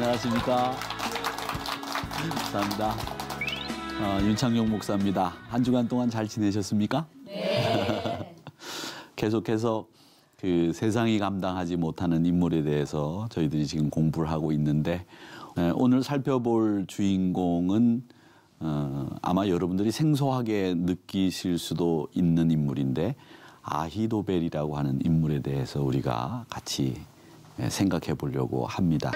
안녕하십니까. 감사합니다. 윤창용 목사입니다. 한 주간 동안 잘 지내셨습니까? 네. 계속해서 그 세상이 감당하지 못하는 인물에 대해서 저희들이 지금 공부를 하고 있는데 오늘 살펴볼 주인공은 아마 여러분들이 생소하게 느끼실 수도 있는 인물인데 아히도벨이라고 하는 인물에 대해서 우리가 같이 생각해 보려고 합니다.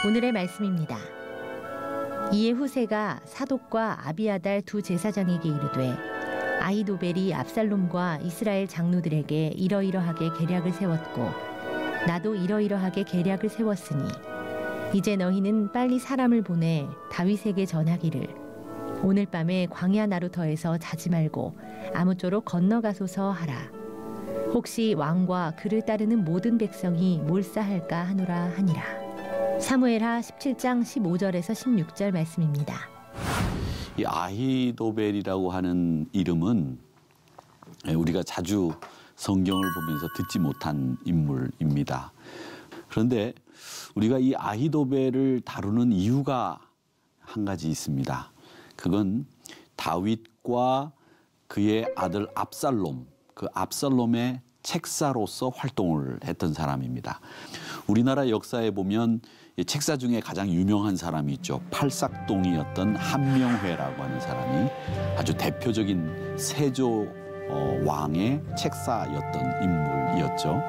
오늘의 말씀입니다. 이에 후세가 사독과 아비아달 두 제사장에게 이르되 아히도벨이 압살롬과 이스라엘 장로들에게 이러이러하게 계략을 세웠고 나도 이러이러하게 계략을 세웠으니 이제 너희는 빨리 사람을 보내 다윗에게 전하기를 오늘 밤에 광야 나루터에서 자지 말고 아무쪼록 건너가소서 하라. 혹시 왕과 그를 따르는 모든 백성이 몰사할까 하노라 하니라. 사무엘하 17장 15절에서 16절 말씀입니다. 이 아히도벨이라고 하는 이름은 우리가 자주 성경을 보면서 듣지 못한 인물입니다. 그런데 우리가 이 아히도벨을 다루는 이유가 한 가지 있습니다. 그건 다윗과 그의 아들 압살롬, 그 압살롬의 책사로서 활동을 했던 사람입니다. 우리나라 역사에 보면 책사 중에 가장 유명한 사람이 있죠. 팔삭동이었던 한명회라고 하는 사람이 아주 대표적인 세조 왕의 책사였던 인물이었죠.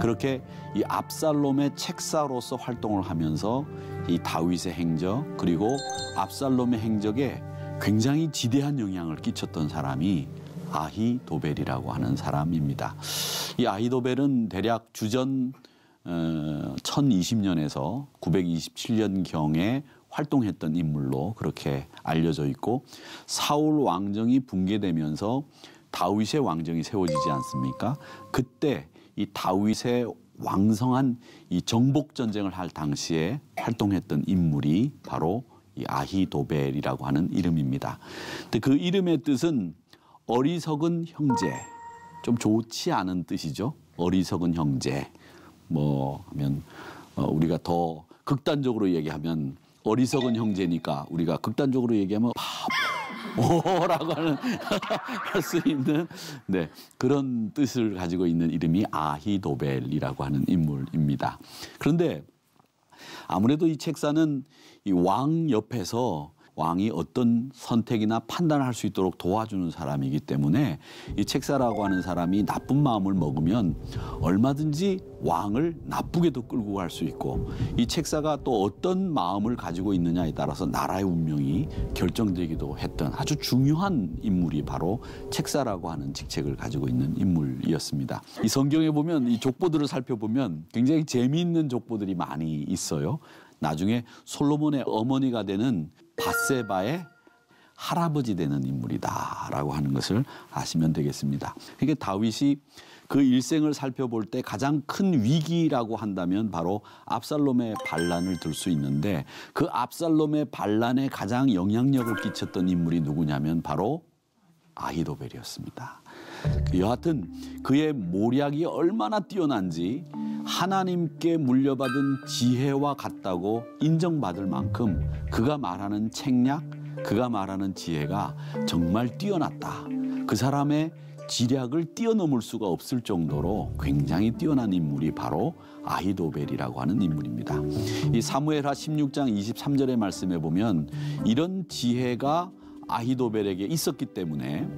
그렇게 이 압살롬의 책사로서 활동을 하면서 이 다윗의 행적 그리고 압살롬의 행적에 굉장히 지대한 영향을 끼쳤던 사람이 아히도벨이라고 하는 사람입니다. 이 아히도벨은 대략 주전 1020년에서 927년경에 활동했던 인물로 그렇게 알려져 있고 사울 왕정이 붕괴되면서 다윗의 왕정이 세워지지 않습니까? 그때 이 다윗의 왕성한 이 정복 전쟁을 할 당시에 활동했던 인물이 바로 이 아히도벨이라고 하는 이름입니다. 근데 그 이름의 뜻은 어리석은 형제, 좀 좋지 않은 뜻이죠. 어리석은 형제. 뭐 하면 우리가 더 극단적으로 얘기하면 어리석은 형제니까 우리가 극단적으로 얘기하면 바보라고 하는 할 수 있는 그런 뜻을 가지고 있는 이름이 아히도벨이라고 하는 인물입니다. 그런데 아무래도 이 책사는 이 왕 옆에서 왕이 어떤 선택이나 판단을 할 수 있도록 도와주는 사람이기 때문에 이 책사라고 하는 사람이 나쁜 마음을 먹으면 얼마든지 왕을 나쁘게도 끌고 갈 수 있고 이 책사가 또 어떤 마음을 가지고 있느냐에 따라서 나라의 운명이 결정되기도 했던 아주 중요한 인물이 바로 책사라고 하는 직책을 가지고 있는 인물이었습니다. 이 성경에 보면 이 족보들을 살펴보면 굉장히 재미있는 족보들이 많이 있어요. 나중에 솔로몬의 어머니가 되는 밧세바의 할아버지 되는 인물이다라고 하는 것을 아시면 되겠습니다. 그러니까 다윗이 그 일생을 살펴볼 때 가장 큰 위기라고 한다면 바로 압살롬의 반란을 들 수 있는데 그 압살롬의 반란에 가장 영향력을 끼쳤던 인물이 누구냐면 바로 아히도벨이었습니다. 여하튼 그의 모략이 얼마나 뛰어난지 하나님께 물려받은 지혜와 같다고 인정받을 만큼 그가 말하는 책략, 그가 말하는 지혜가 정말 뛰어났다. 그 사람의 지략을 뛰어넘을 수가 없을 정도로 굉장히 뛰어난 인물이 바로 아히도벨이라고 하는 인물입니다. 이 사무엘하 16장 23절의 말씀에 보면 이런 지혜가 아히도벨에게 있었기 때문에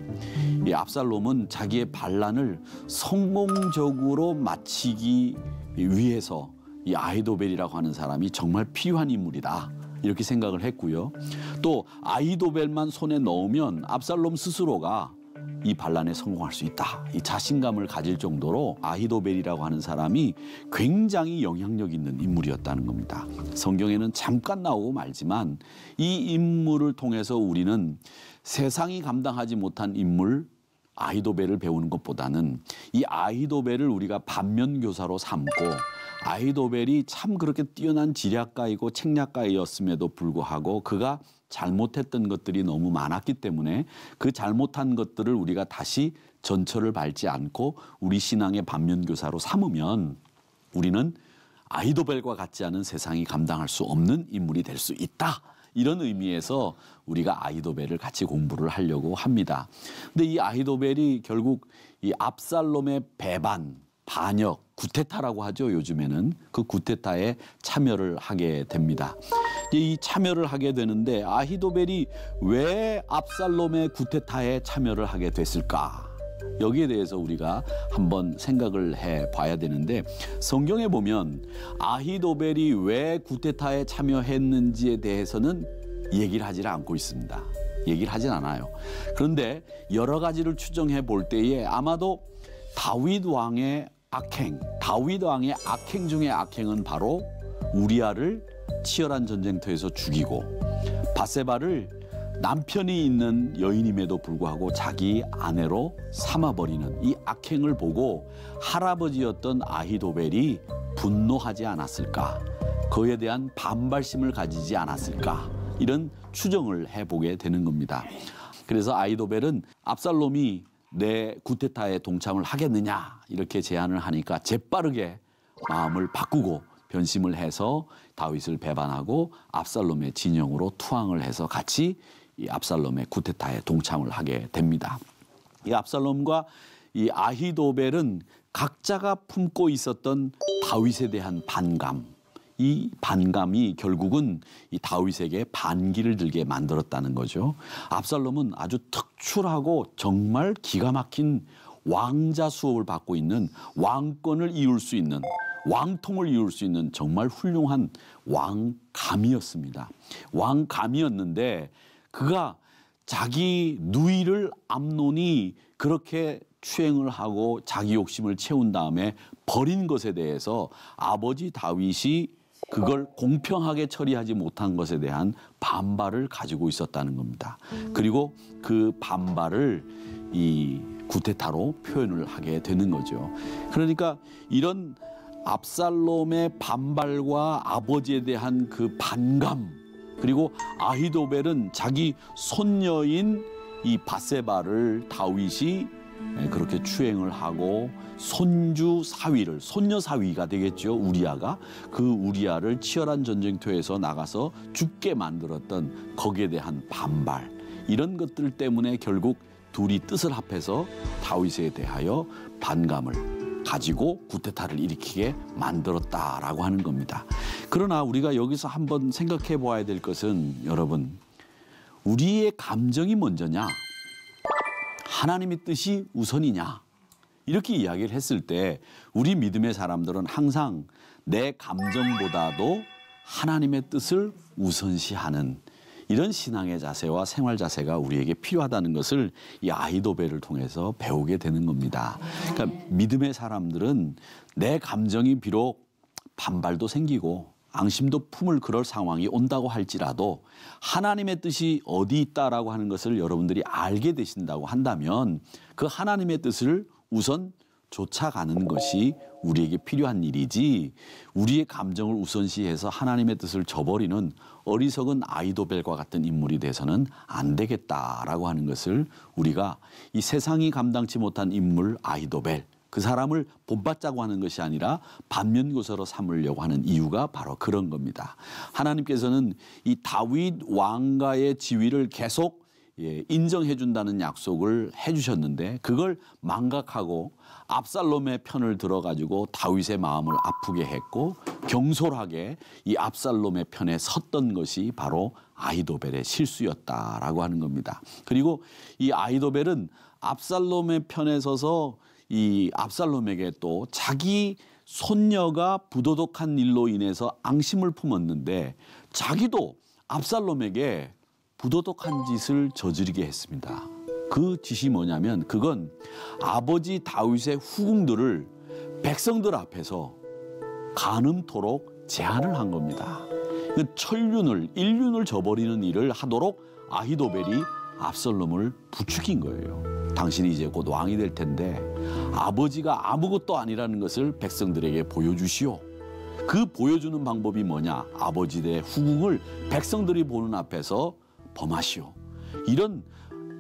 이 압살롬은 자기의 반란을 성공적으로 마치기 위해서 이 아히도벨이라고 하는 사람이 정말 필요한 인물이다. 이렇게 생각을 했고요. 또 아히도벨만 손에 넣으면 압살롬 스스로가 이 반란에 성공할 수 있다. 이 자신감을 가질 정도로 아히도벨이라고 하는 사람이 굉장히 영향력 있는 인물이었다는 겁니다. 성경에는 잠깐 나오고 말지만 이 인물을 통해서 우리는 세상이 감당하지 못한 인물 아히도벨을 배우는 것보다는 이 아히도벨을 우리가 반면교사로 삼고 아히도벨이 참 그렇게 뛰어난 지략가이고 책략가이었음에도 불구하고 그가 잘못했던 것들이 너무 많았기 때문에 그 잘못한 것들을 우리가 다시 전철을 밟지 않고 우리 신앙의 반면교사로 삼으면 우리는 아히도벨과 같지 않은 세상이 감당할 수 없는 인물이 될 수 있다. 이런 의미에서 우리가 아히도벨을 같이 공부를 하려고 합니다. 근데 이 아히도벨이 결국 이 압살롬의 배반, 반역, 구테타라고 하죠. 요즘에는 그 구테타에 참여를 하게 됩니다. 이 참여를 하게 되는데 아히도벨이 왜 압살롬의 구테타에 참여를 하게 됐을까? 여기에 대해서 우리가 한번 생각을 해봐야 되는데 성경에 보면 아히도벨이 왜 구테타에 참여했는지에 대해서는 얘기를 하지 않고 있습니다. 얘기를 하진 않아요. 그런데 여러 가지를 추정해 볼 때에 아마도 다윗 왕의 악행 중의 악행은 바로 우리아를 치열한 전쟁터에서 죽이고 밧세바를 남편이 있는 여인임에도 불구하고 자기 아내로 삼아버리는 이 악행을 보고 할아버지였던 아히도벨이 분노하지 않았을까? 그에 대한 반발심을 가지지 않았을까? 이런 추정을 해보게 되는 겁니다. 그래서 아히도벨은 압살롬이 내 구테타에 동참을 하겠느냐 이렇게 제안을 하니까 재빠르게 마음을 바꾸고 변심을 해서 다윗을 배반하고 압살롬의 진영으로 투항을 해서 같이 이 압살롬의 구테타에 동참을 하게 됩니다. 이 압살롬과 이 아히도벨은 각자가 품고 있었던 다윗에 대한 반감, 이 반감이 결국은 이 다윗에게 반기를 들게 만들었다는 거죠. 압살롬은 아주 특출하고 정말 기가 막힌 왕자 수업을 받고 있는 왕권을 이룰 수 있는 왕통을 이룰 수 있는 정말 훌륭한 왕감이었습니다. 왕감이었는데 그가 자기 누이를 암논이 그렇게 추행을 하고 자기 욕심을 채운 다음에 버린 것에 대해서 아버지 다윗이 그걸 공평하게 처리하지 못한 것에 대한 반발을 가지고 있었다는 겁니다. 그리고 그 반발을 이 구테타로 표현을 하게 되는 거죠. 그러니까 이런 압살롬의 반발과 아버지에 대한 그 반감, 그리고 아히도벨은 자기 손녀인 이 밧세바를 다윗이 그렇게 추행을 하고 손주 사위를, 손녀 사위가 되겠죠. 우리아가. 그 우리아를 치열한 전쟁터에서 나가서 죽게 만들었던 거기에 대한 반발, 이런 것들 때문에 결국 둘이 뜻을 합해서 다윗에 대하여 반감을 가지고 구테타를 일으키게 만들었다라고 하는 겁니다. 그러나 우리가 여기서 한번 생각해 보아야 될 것은, 여러분, 우리의 감정이 먼저냐, 하나님의 뜻이 우선이냐, 이렇게 이야기를 했을 때 우리 믿음의 사람들은 항상 내 감정보다도 하나님의 뜻을 우선시하는 이런 신앙의 자세와 생활 자세가 우리에게 필요하다는 것을 이 아히도벨을 통해서 배우게 되는 겁니다. 그러니까 믿음의 사람들은 내 감정이 비록 반발도 생기고 앙심도 품을 그럴 상황이 온다고 할지라도 하나님의 뜻이 어디 있다라고 하는 것을 여러분들이 알게 되신다고 한다면 그 하나님의 뜻을 우선 쫓아가는 것이 우리에게 필요한 일이지, 우리의 감정을 우선시해서 하나님의 뜻을 저버리는 어리석은 아히도벨과 같은 인물이 돼서는 안 되겠다라고 하는 것을 우리가 이 세상이 감당치 못한 인물 아히도벨, 그 사람을 본받자고 하는 것이 아니라 반면교사로 삼으려고 하는 이유가 바로 그런 겁니다. 하나님께서는 이 다윗 왕가의 지위를 계속 인정해 준다는 약속을 해주셨는데 그걸 망각하고 압살롬의 편을 들어가지고 다윗의 마음을 아프게 했고 경솔하게 이 압살롬의 편에 섰던 것이 바로 아히도벨의 실수였다라고 하는 겁니다. 그리고 이 아히도벨은 압살롬의 편에 서서 이 압살롬에게 또 자기 손녀가 부도덕한 일로 인해서 앙심을 품었는데 자기도 압살롬에게 부도덕한 짓을 저지르게 했습니다. 그 짓이 뭐냐면 그건 아버지 다윗의 후궁들을 백성들 앞에서 간음토록 제한을 한 겁니다. 인륜을 저버리는 일을 하도록 아히도벨이 압살롬을 부추긴 거예요. 당신이 이제 곧 왕이 될 텐데 아버지가 아무것도 아니라는 것을 백성들에게 보여주시오. 그 보여주는 방법이 뭐냐? 아버지 대 후궁을 백성들이 보는 앞에서 범하시오. 이런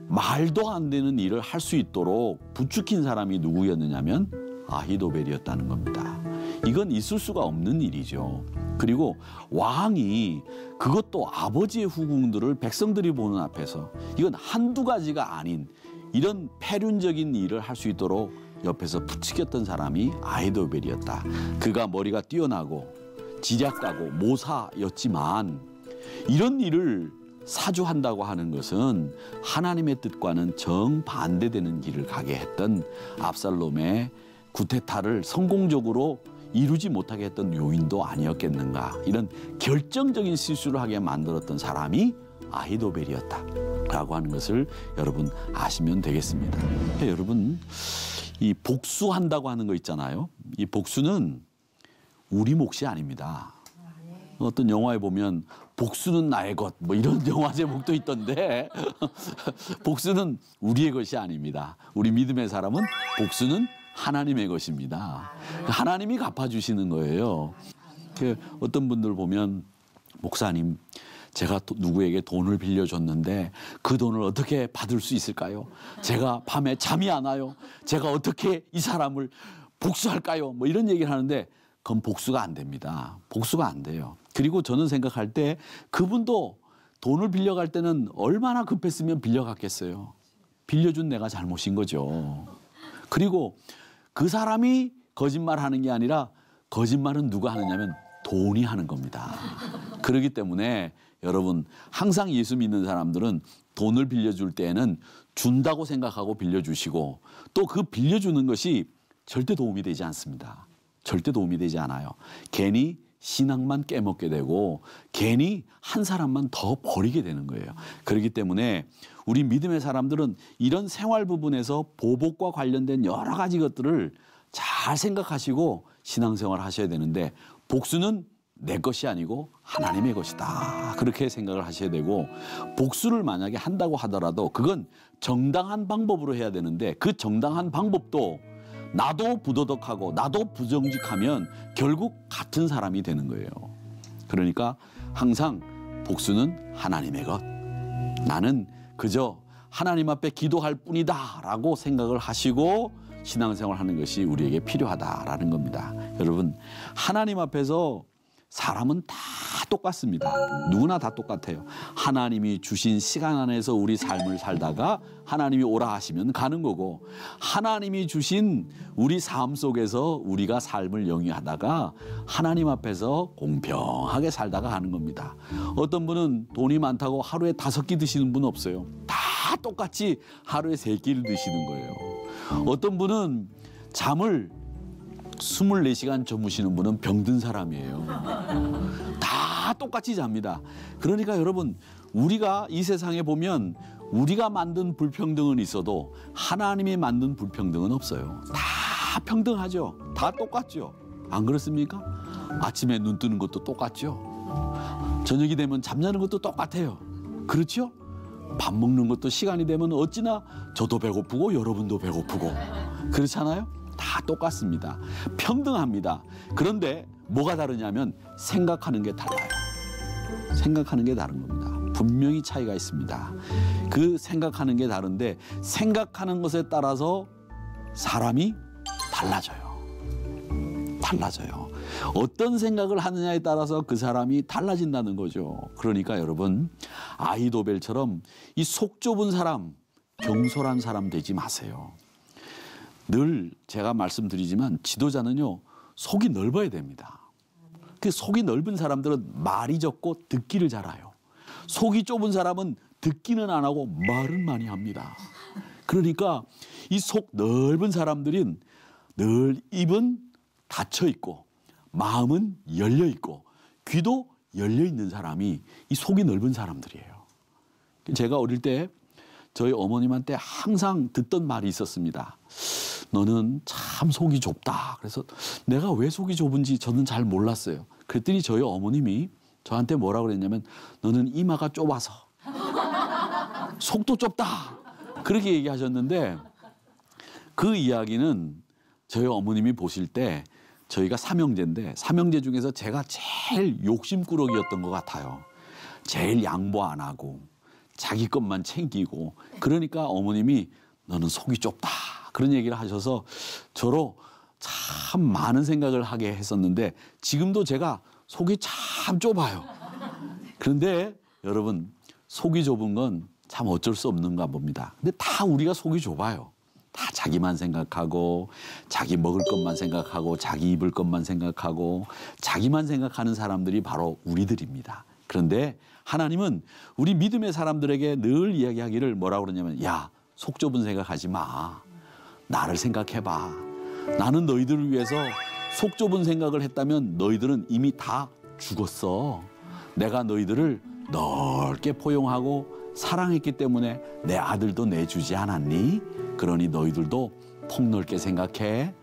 말도 안 되는 일을 할 수 있도록 부추긴 사람이 누구였느냐면 아히도벨이었다는 겁니다. 이건 있을 수가 없는 일이죠. 그리고 왕이 그것도 아버지의 후궁들을 백성들이 보는 앞에서 이건 한두 가지가 아닌 이런 패륜적인 일을 할 수 있도록 옆에서 부추겼던 사람이 아히도벨이었다. 그가 머리가 뛰어나고 지략가고 모사였지만 이런 일을 사주한다고 하는 것은 하나님의 뜻과는 정반대되는 길을 가게 했던 압살롬의 구테타를 성공적으로 이루지 못하게 했던 요인도 아니었겠는가. 이런 결정적인 실수를 하게 만들었던 사람이 아히도벨이었다라고 하는 것을 여러분 아시면 되겠습니다. 여러분, 이 복수한다고 하는 거 있잖아요. 이 복수는 우리 몫이 아닙니다. 어떤 영화에 보면 복수는 나의 것, 뭐 이런 영화 제목도 있던데 복수는 우리의 것이 아닙니다. 우리 믿음의 사람은 복수는 하나님의 것입니다. 하나님이 갚아주시는 거예요. 어떤 분들 보면 목사님, 제가 누구에게 돈을 빌려줬는데 그 돈을 어떻게 받을 수 있을까요? 제가 밤에 잠이 안 와요. 제가 어떻게 이 사람을 복수할까요? 뭐 이런 얘기를 하는데 그건 복수가 안 됩니다. 복수가 안 돼요. 그리고 저는 생각할 때 그분도 돈을 빌려갈 때는 얼마나 급했으면 빌려갔겠어요. 빌려준 내가 잘못인 거죠. 그리고 그 사람이 거짓말하는 게 아니라 거짓말은 누가 하느냐면 돈이 하는 겁니다. 그렇기 때문에 여러분 항상 예수 믿는 사람들은 돈을 빌려줄 때에는 준다고 생각하고 빌려주시고 또 그 빌려주는 것이 절대 도움이 되지 않습니다. 절대 도움이 되지 않아요. 괜히 신앙만 깨먹게 되고 괜히 한 사람만 더 버리게 되는 거예요. 그렇기 때문에 우리 믿음의 사람들은 이런 생활 부분에서 보복과 관련된 여러 가지 것들을 잘 생각하시고 신앙생활 하셔야 되는데 복수는 내 것이 아니고 하나님의 것이다. 그렇게 생각을 하셔야 되고 복수를 만약에 한다고 하더라도 그건 정당한 방법으로 해야 되는데 그 정당한 방법도 나도 부도덕하고 나도 부정직하면 결국 같은 사람이 되는 거예요. 그러니까 항상 복수는 하나님의 것. 나는 그저 하나님 앞에 기도할 뿐이다 라고 생각을 하시고 신앙생활 하는 것이 우리에게 필요하다라는 겁니다. 여러분, 하나님 앞에서 사람은 다 똑같습니다. 누구나 다 똑같아요. 하나님이 주신 시간 안에서 우리 삶을 살다가 하나님이 오라 하시면 가는 거고 하나님이 주신 우리 삶 속에서 우리가 삶을 영위하다가 하나님 앞에서 공평하게 살다가 가는 겁니다. 어떤 분은 돈이 많다고 하루에 5끼 드시는 분 없어요. 다 똑같이 하루에 3끼를 드시는 거예요. 어떤 분은 잠을 24시간 주무시는 분은 병든 사람이에요. 다 똑같이 잡니다. 그러니까 여러분 우리가 이 세상에 보면 우리가 만든 불평등은 있어도 하나님이 만든 불평등은 없어요. 다 평등하죠. 다 똑같죠. 안 그렇습니까? 아침에 눈 뜨는 것도 똑같죠. 저녁이 되면 잠자는 것도 똑같아요. 그렇죠? 밥 먹는 것도 시간이 되면 어찌나 저도 배고프고 여러분도 배고프고 그렇잖아요? 다 똑같습니다. 평등합니다. 그런데 뭐가 다르냐면 생각하는 게 달라요. 생각하는 게 다른 겁니다. 분명히 차이가 있습니다. 그 생각하는 게 다른데 생각하는 것에 따라서 사람이 달라져요. 달라져요. 어떤 생각을 하느냐에 따라서 그 사람이 달라진다는 거죠. 그러니까 여러분 아히도벨처럼 이 속 좁은 사람, 경솔한 사람 되지 마세요. 늘 제가 말씀드리지만 지도자는요 속이 넓어야 됩니다. 그 속이 넓은 사람들은 말이 적고 듣기를 잘해요. 속이 좁은 사람은 듣기는 안 하고 말은 많이 합니다. 그러니까 이 속 넓은 사람들은 늘 입은 닫혀 있고 마음은 열려 있고 귀도 열려 있는 사람이 이 속이 넓은 사람들이에요. 제가 어릴 때 저희 어머님한테 항상 듣던 말이 있었습니다. 너는 참 속이 좁다. 그래서 내가 왜 속이 좁은지 저는 잘 몰랐어요. 그랬더니 저희 어머님이 저한테 뭐라 그랬냐면 너는 이마가 좁아서 속도 좁다. 그렇게 얘기하셨는데 그 이야기는 저희 어머님이 보실 때 저희가 삼형제인데 삼형제 중에서 제가 제일 욕심꾸러기였던 것 같아요. 제일 양보 안 하고 자기 것만 챙기고 그러니까 어머님이 너는 속이 좁다 그런 얘기를 하셔서 저로 참 많은 생각을 하게 했었는데 지금도 제가 속이 참 좁아요. 그런데 여러분 속이 좁은 건 참 어쩔 수 없는가 봅니다. 근데 다 우리가 속이 좁아요. 다 자기만 생각하고 자기 먹을 것만 생각하고 자기 입을 것만 생각하고 자기만 생각하는 사람들이 바로 우리들입니다. 그런데 하나님은 우리 믿음의 사람들에게 늘 이야기하기를 뭐라고 그러냐면 야, 속 좁은 생각하지 마. 나를 생각해봐. 나는 너희들을 위해서 속 좁은 생각을 했다면 너희들은 이미 다 죽었어. 내가 너희들을 넓게 포용하고 사랑했기 때문에 내 아들도 내주지 않았니? 그러니 너희들도 폭넓게 생각해.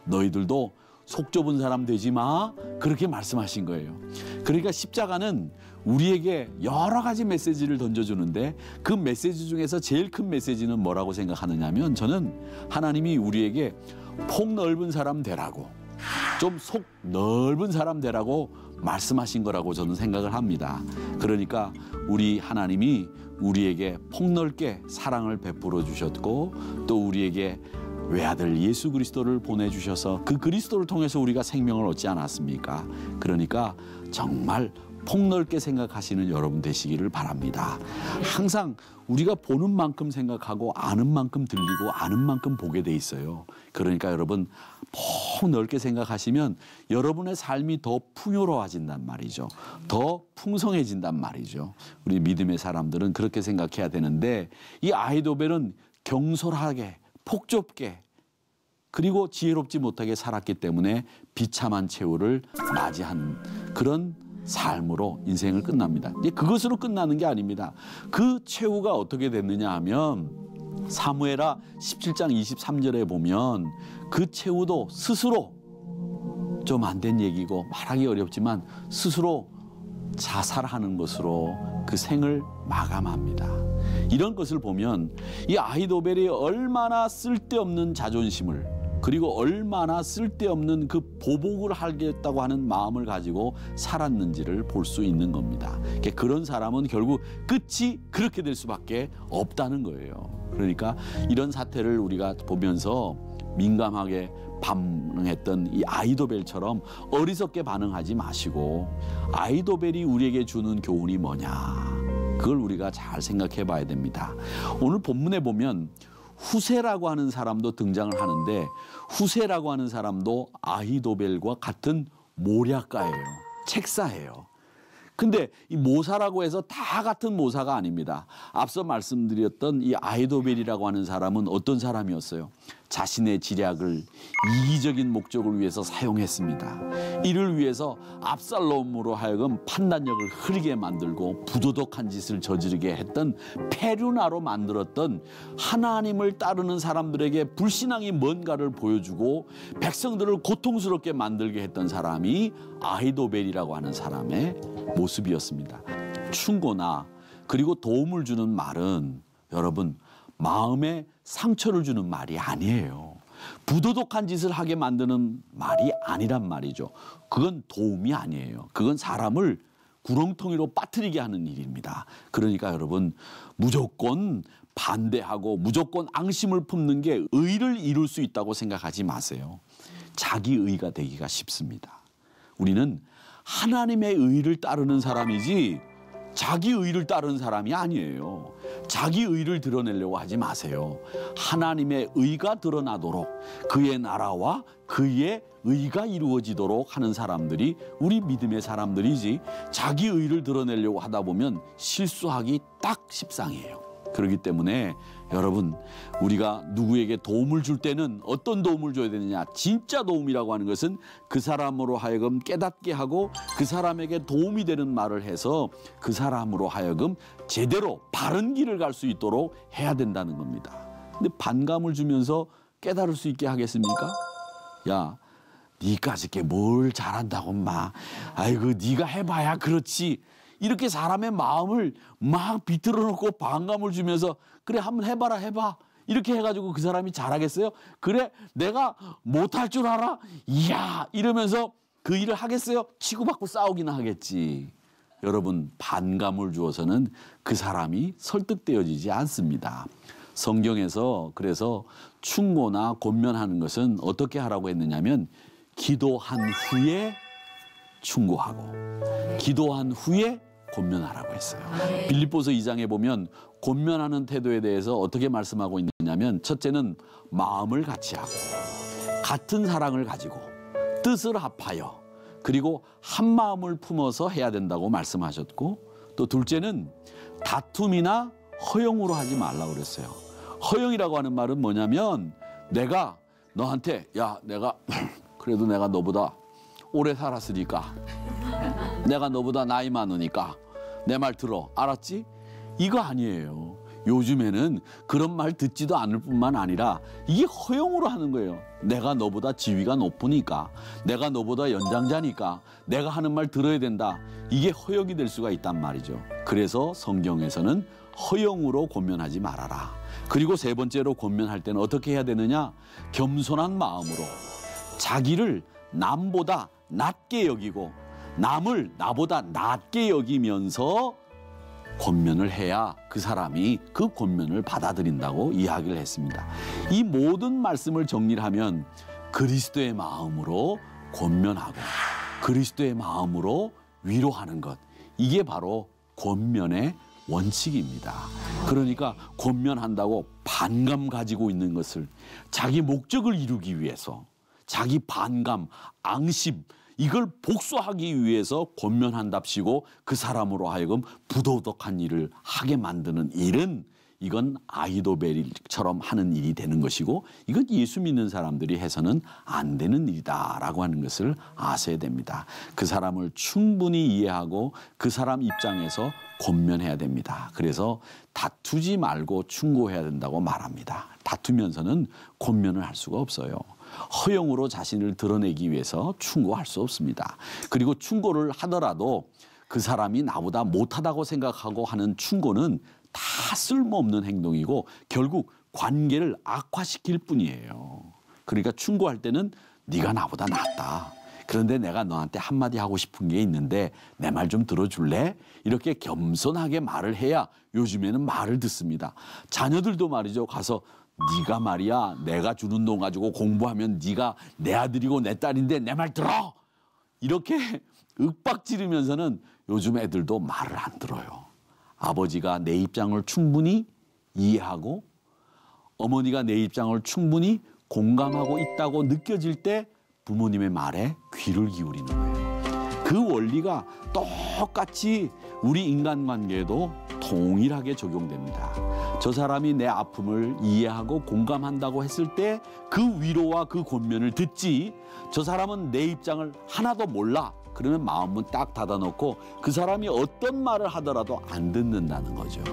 너희들도 속 좁은 사람 되지 마. 그렇게 말씀하신 거예요. 그러니까 십자가는 우리에게 여러 가지 메시지를 던져주는데 그 메시지 중에서 제일 큰 메시지는 뭐라고 생각하느냐 하면 저는 하나님이 우리에게 폭넓은 사람 되라고 좀 속 넓은 사람 되라고 말씀하신 거라고 저는 생각을 합니다. 그러니까 우리 하나님이 우리에게 폭넓게 사랑을 베풀어 주셨고 또 우리에게 외아들 예수 그리스도를 보내주셔서 그 그리스도를 통해서 우리가 생명을 얻지 않았습니까? 그러니까 정말 폭넓게 생각하시는 여러분 되시기를 바랍니다. 항상 우리가 보는 만큼 생각하고 아는 만큼 들리고 아는 만큼 보게 돼 있어요. 그러니까 여러분 폭넓게 생각하시면 여러분의 삶이 더 풍요로워진단 말이죠. 더 풍성해진단 말이죠. 우리 믿음의 사람들은 그렇게 생각해야 되는데 이 아히도벨은 경솔하게 폭좁게 그리고 지혜롭지 못하게 살았기 때문에 비참한 최후를 맞이한 그런 삶으로 인생을 끝납니다. 이제 그것으로 끝나는 게 아닙니다. 그 최후가 어떻게 됐느냐 하면 사무엘하 17장 23절에 보면 그 최후도 스스로 좀 안 된 얘기고 말하기 어렵지만 스스로 자살하는 것으로 그 생을 마감합니다. 이런 것을 보면 이 아히도벨이 얼마나 쓸데없는 자존심을 그리고 얼마나 쓸데없는 그 보복을 하겠다고 하는 마음을 가지고 살았는지를 볼 수 있는 겁니다. 그런 사람은 결국 끝이 그렇게 될 수밖에 없다는 거예요. 그러니까 이런 사태를 우리가 보면서 민감하게 반응했던 이 아히도벨처럼 어리석게 반응하지 마시고 아히도벨이 우리에게 주는 교훈이 뭐냐 그걸 우리가 잘 생각해 봐야 됩니다. 오늘 본문에 보면 후세라고 하는 사람도 등장을 하는데 후세라고 하는 사람도 아히도벨과 같은 모략가예요. 책사예요. 근데 이 모사라고 해서 다 같은 모사가 아닙니다. 앞서 말씀드렸던 이 아히도벨이라고 하는 사람은 어떤 사람이었어요? 자신의 지략을 이기적인 목적을 위해서 사용했습니다. 이를 위해서 압살롬으로 하여금 판단력을 흐리게 만들고 부도덕한 짓을 저지르게 했던 페류나로 만들었던 하나님을 따르는 사람들에게 불신앙이 뭔가를 보여주고 백성들을 고통스럽게 만들게 했던 사람이 아히도벨이라고 하는 사람의 모습이었습니다. 충고나 그리고 도움을 주는 말은 여러분 마음에 상처를 주는 말이 아니에요. 부도덕한 짓을 하게 만드는 말이 아니란 말이죠. 그건 도움이 아니에요. 그건 사람을 구렁텅이로 빠뜨리게 하는 일입니다. 그러니까 여러분 무조건 반대하고 무조건 앙심을 품는 게 의를 이룰 수 있다고 생각하지 마세요. 자기 의가 되기가 쉽습니다. 우리는 하나님의 의를 따르는 사람이지 자기 의를 따르는 사람이 아니에요. 자기 의를 드러내려고 하지 마세요. 하나님의 의가 드러나도록 그의 나라와 그의 의가 이루어지도록 하는 사람들이 우리 믿음의 사람들이지 자기 의를 드러내려고 하다 보면 실수하기 딱 십상이에요. 그렇기 때문에 여러분 우리가 누구에게 도움을 줄 때는 어떤 도움을 줘야 되느냐. 진짜 도움이라고 하는 것은 그 사람으로 하여금 깨닫게 하고 그 사람에게 도움이 되는 말을 해서 그 사람으로 하여금 제대로 바른 길을 갈 수 있도록 해야 된다는 겁니다. 근데 반감을 주면서 깨달을 수 있게 하겠습니까? 야, 니까짓 게 뭘 잘한다고 마. 아이고 네가 해봐야 그렇지. 이렇게 사람의 마음을 막 비틀어 놓고 반감을 주면서 그래 한번 해봐라 해봐 이렇게 해가지고 그 사람이 잘하겠어요? 그래, 내가 못할 줄 알아? 이야, 이러면서 그 일을 하겠어요? 치고받고 싸우기는 하겠지. 여러분, 반감을 주어서는 그 사람이 설득되어지지 않습니다. 성경에서 그래서 충고나 권면하는 것은 어떻게 하라고 했느냐면 기도한 후에 충고하고 기도한 후에 권면하라고 했어요. 빌립보서 2장에 보면 권면하는 태도에 대해서 어떻게 말씀하고 있느냐면 첫째는 마음을 같이 하고 같은 사랑을 가지고 뜻을 합하여 그리고 한 마음을 품어서 해야 된다고 말씀하셨고 또 둘째는 다툼이나 허용으로 하지 말라고 그랬어요. 허용이라고 하는 말은 뭐냐면 내가 너한테 야 내가 그래도 내가 너보다 오래 살았으니까 내가 너보다 나이 많으니까 내 말 들어 알았지? 이거 아니에요. 요즘에는 그런 말 듣지도 않을 뿐만 아니라 이게 허용으로 하는 거예요. 내가 너보다 지위가 높으니까 내가 너보다 연장자니까 내가 하는 말 들어야 된다. 이게 허용이 될 수가 있단 말이죠. 그래서 성경에서는 허용으로 권면하지 말아라. 그리고 세 번째로 권면할 때는 어떻게 해야 되느냐? 겸손한 마음으로 자기를 남보다 낮게 여기고 남을 나보다 낮게 여기면서 권면을 해야 그 사람이 그 권면을 받아들인다고 이야기를 했습니다. 이 모든 말씀을 정리를 하면 그리스도의 마음으로 권면하고 그리스도의 마음으로 위로하는 것, 이게 바로 권면의 원칙입니다. 그러니까 권면한다고 반감 가지고 있는 것을 자기 목적을 이루기 위해서 자기 반감, 앙심 이걸 복수하기 위해서 권면한답시고 그 사람으로 하여금 부도덕한 일을 하게 만드는 일은 이건 아히도벨처럼 하는 일이 되는 것이고 이건 예수 믿는 사람들이 해서는 안 되는 일이다라고 하는 것을 아셔야 됩니다. 그 사람을 충분히 이해하고 그 사람 입장에서 권면해야 됩니다. 그래서 다투지 말고 충고해야 된다고 말합니다. 다투면서는 권면을 할 수가 없어요. 허용으로 자신을 드러내기 위해서 충고할 수 없습니다. 그리고 충고를 하더라도 그 사람이 나보다 못하다고 생각하고 하는 충고는 다 쓸모없는 행동이고 결국 관계를 악화시킬 뿐이에요. 그러니까 충고할 때는 네가 나보다 낫다. 그런데 내가 너한테 한마디 하고 싶은 게 있는데 내 말 좀 들어줄래? 이렇게 겸손하게 말을 해야 요즘에는 말을 듣습니다. 자녀들도 말이죠. 가서 네가 말이야 내가 주는 돈 가지고 공부하면 네가 내 아들이고 내 딸인데 내 말 들어! 이렇게 윽박지르면서는 요즘 애들도 말을 안 들어요. 아버지가 내 입장을 충분히 이해하고 어머니가 내 입장을 충분히 공감하고 있다고 느껴질 때 부모님의 말에 귀를 기울이는 거예요. 그 원리가 똑같이 우리 인간관계에도 동일하게 적용됩니다. 저 사람이 내 아픔을 이해하고 공감한다고 했을 때 그 위로와 그 권면을 듣지 저 사람은 내 입장을 하나도 몰라. 그러면 마음은 딱 닫아놓고 그 사람이 어떤 말을 하더라도 안 듣는다는 거죠.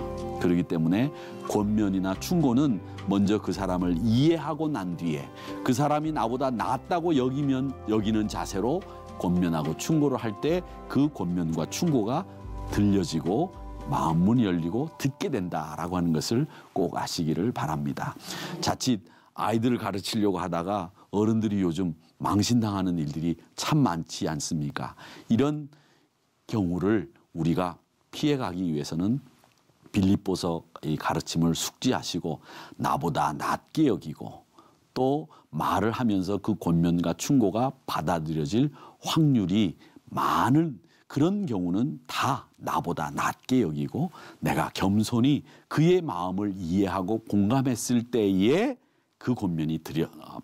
그렇기 때문에 권면이나 충고는 먼저 그 사람을 이해하고 난 뒤에 그 사람이 나보다 낫다고 여기는 자세로 권면하고 충고를 할 때 그 권면과 충고가 들려지고 마음문이 열리고 듣게 된다라고 하는 것을 꼭 아시기를 바랍니다. 자칫 아이들을 가르치려고 하다가 어른들이 요즘 망신당하는 일들이 참 많지 않습니까? 이런 경우를 우리가 피해가기 위해서는 빌립보서 이 가르침을 숙지하시고 나보다 낮게 여기고 또 말을 하면서 그 권면과 충고가 받아들여질 확률이 많은 그런 경우는 다 나보다 낮게 여기고 내가 겸손히 그의 마음을 이해하고 공감했을 때에 그 권면이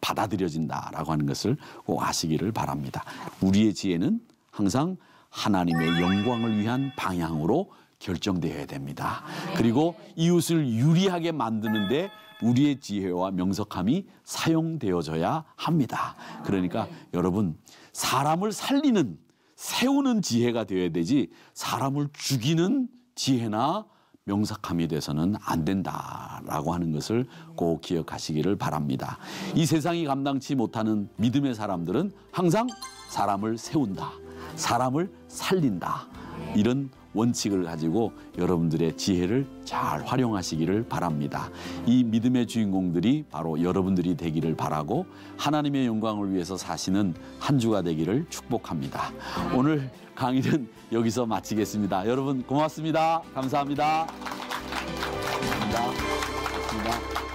받아들여진다라고 하는 것을 꼭 아시기를 바랍니다. 우리의 지혜는 항상 하나님의 영광을 위한 방향으로 결정되어야 됩니다. 그리고 이웃을 유리하게 만드는데 우리의 지혜와 명석함이 사용되어져야 합니다. 그러니까 여러분 사람을 살리는 세우는 지혜가 되어야 되지 사람을 죽이는 지혜나 명석함이 돼서는 안 된다라고 하는 것을 꼭 기억하시기를 바랍니다. 이 세상이 감당치 못하는 믿음의 사람들은 항상 사람을 세운다, 사람을 살린다 이런 원칙을 가지고 여러분들의 지혜를 잘 활용하시기를 바랍니다. 이 믿음의 주인공들이 바로 여러분들이 되기를 바라고 하나님의 영광을 위해서 사시는 한 주가 되기를 축복합니다. 오늘 강의는 여기서 마치겠습니다. 여러분 고맙습니다. 감사합니다. 감사합니다. 고맙습니다.